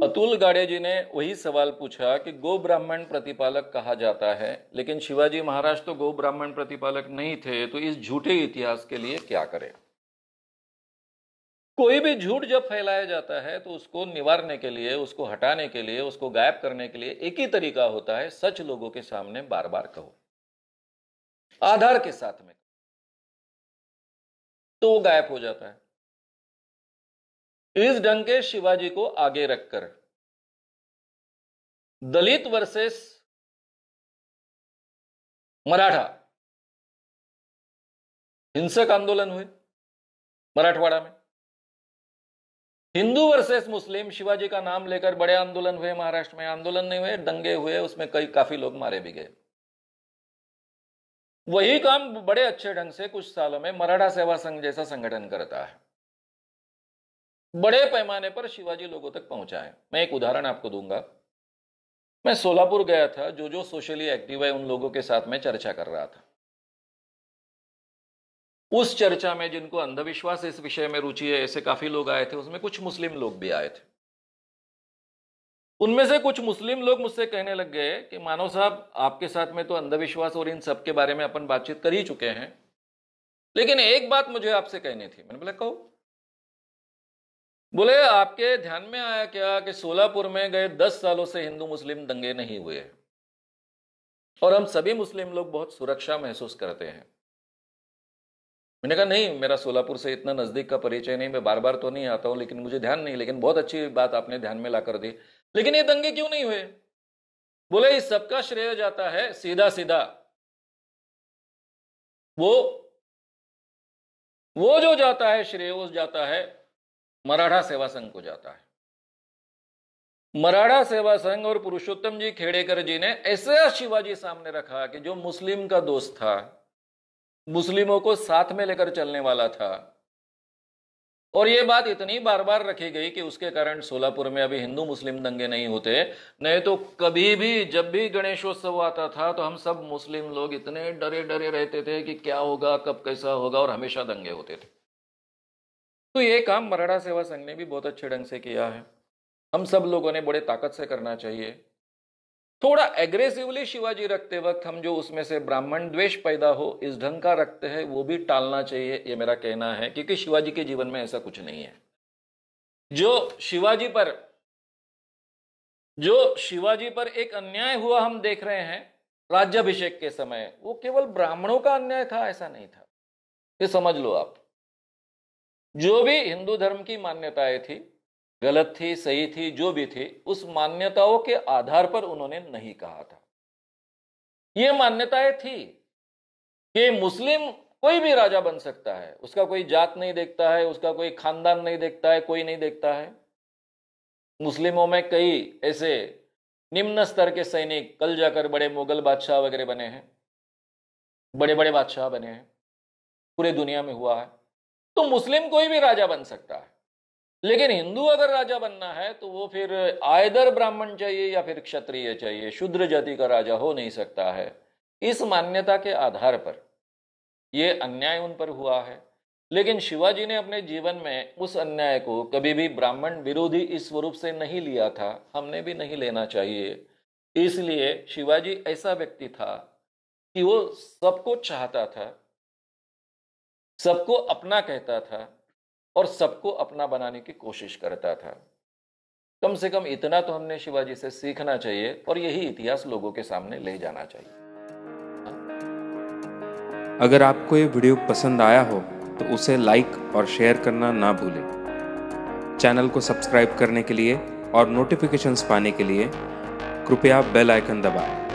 अतुल गाड़े जी ने वही सवाल पूछा कि गो ब्राह्मण प्रतिपालक कहा जाता है, लेकिन शिवाजी महाराज तो गो ब्राह्मण प्रतिपालक नहीं थे, तो इस झूठे इतिहास के लिए क्या करें। कोई भी झूठ जब फैलाया जाता है तो उसको निवारने के लिए, उसको हटाने के लिए, उसको गायब करने के लिए एक ही तरीका होता है, सच लोगों के सामने बार बार कहो, आधार के साथ में, तो वो गायब हो जाता है। इस ढंग के शिवाजी को आगे रखकर दलित वर्सेस मराठा हिंसक आंदोलन हुए मराठवाड़ा में। हिंदू वर्सेस मुस्लिम शिवाजी का नाम लेकर बड़े आंदोलन हुए महाराष्ट्र में। आंदोलन नहीं हुए, दंगे हुए, उसमें काफी लोग मारे भी गए। वही काम बड़े अच्छे ढंग से कुछ सालों में मराठा सेवा संघ जैसा संगठन करता है, बड़े पैमाने पर शिवाजी लोगों तक पहुंचा है। मैं एक उदाहरण आपको दूंगा। मैं सोलापुर गया था, जो सोशली एक्टिव है उन लोगों के साथ में चर्चा कर रहा था। उस चर्चा में जिनको अंधविश्वास इस विषय में रुचि है, ऐसे काफी लोग आए थे। उसमें कुछ मुस्लिम लोग भी आए थे। उनमें से कुछ मुस्लिम लोग मुझसे कहने लग गए कि मानव साहब, आपके साथ में तो अंधविश्वास और इन सब के बारे में अपन बातचीत कर ही चुके हैं, लेकिन एक बात मुझे आपसे कहनी थी। मैंने बोला कहो। बोले आपके ध्यान में आया क्या कि सोलापुर में गए 10 सालों से हिंदू मुस्लिम दंगे नहीं हुए और हम सभी मुस्लिम लोग बहुत सुरक्षा महसूस करते हैं। मैंने कहा नहीं, मेरा सोलापुर से इतना नजदीक का परिचय नहीं, मैं बार बार तो नहीं आता हूं, लेकिन मुझे ध्यान नहीं। लेकिन बहुत अच्छी बात आपने ध्यान में ला कर दी। लेकिन ये दंगे क्यों नहीं हुए? बोले इस सबका श्रेय जाता है सीधा सीधा वो जो जाता है श्रेय, वो जाता है मराठा सेवा संघ को जाता है। मराठा सेवा संघ और पुरुषोत्तम जी खेड़ेकर जी ने ऐसा शिवाजी सामने रखा कि जो मुस्लिम का दोस्त था, मुस्लिमों को साथ में लेकर चलने वाला था। और यह बात इतनी बार बार रखी गई कि उसके कारण सोलापुर में अभी हिंदू मुस्लिम दंगे नहीं होते। नहीं तो कभी भी जब भी गणेशोत्सव आता था तो हम सब मुस्लिम लोग इतने डरे डरे रहते थे कि क्या होगा, कब कैसा होगा, और हमेशा दंगे होते थे। तो ये काम मराठा सेवा संघ ने भी बहुत अच्छे ढंग से किया है। हम सब लोगों ने बड़े ताकत से करना चाहिए। थोड़ा एग्रेसिवली शिवाजी रखते वक्त हम जो उसमें से ब्राह्मण द्वेष पैदा हो इस ढंग का रखते हैं, वो भी टालना चाहिए, ये मेरा कहना है। क्योंकि शिवाजी के जीवन में ऐसा कुछ नहीं है। जो शिवाजी पर एक अन्याय हुआ हम देख रहे हैं राज्याभिषेक के समय, वो केवल ब्राह्मणों का अन्याय था, ऐसा नहीं था। ये समझ लो आप। जो भी हिंदू धर्म की मान्यताएं थी, गलत थी, सही थी, जो भी थी, उस मान्यताओं के आधार पर उन्होंने नहीं कहा था। ये मान्यताएं थी कि मुस्लिम कोई भी राजा बन सकता है, उसका कोई जात नहीं देखता है, उसका कोई खानदान नहीं देखता है, कोई नहीं देखता है। मुस्लिमों में कई ऐसे निम्न स्तर के सैनिक कल जाकर बड़े मुगल बादशाह वगैरह बने हैं, बड़े बड़े बादशाह बने हैं, पूरे दुनिया में हुआ है। तो मुस्लिम कोई भी राजा बन सकता है, लेकिन हिंदू अगर राजा बनना है तो वो फिर आयदर ब्राह्मण चाहिए या फिर क्षत्रिय चाहिए, शूद्र जाति का राजा हो नहीं सकता है। इस मान्यता के आधार पर ये अन्याय उन पर हुआ है। लेकिन शिवाजी ने अपने जीवन में उस अन्याय को कभी भी ब्राह्मण विरोधी इस स्वरूप से नहीं लिया था, हमने भी नहीं लेना चाहिए। इसलिए शिवाजी ऐसा व्यक्ति था कि वो सबको चाहता था, सबको अपना कहता था और सबको अपना बनाने की कोशिश करता था। कम से कम इतना तो हमने शिवाजी से सीखना चाहिए और यही इतिहास लोगों के सामने ले जाना चाहिए। अगर आपको ये वीडियो पसंद आया हो तो उसे लाइक और शेयर करना ना भूलें। चैनल को सब्सक्राइब करने के लिए और नोटिफिकेशंस पाने के लिए कृपया बेल आइकन दबाएं।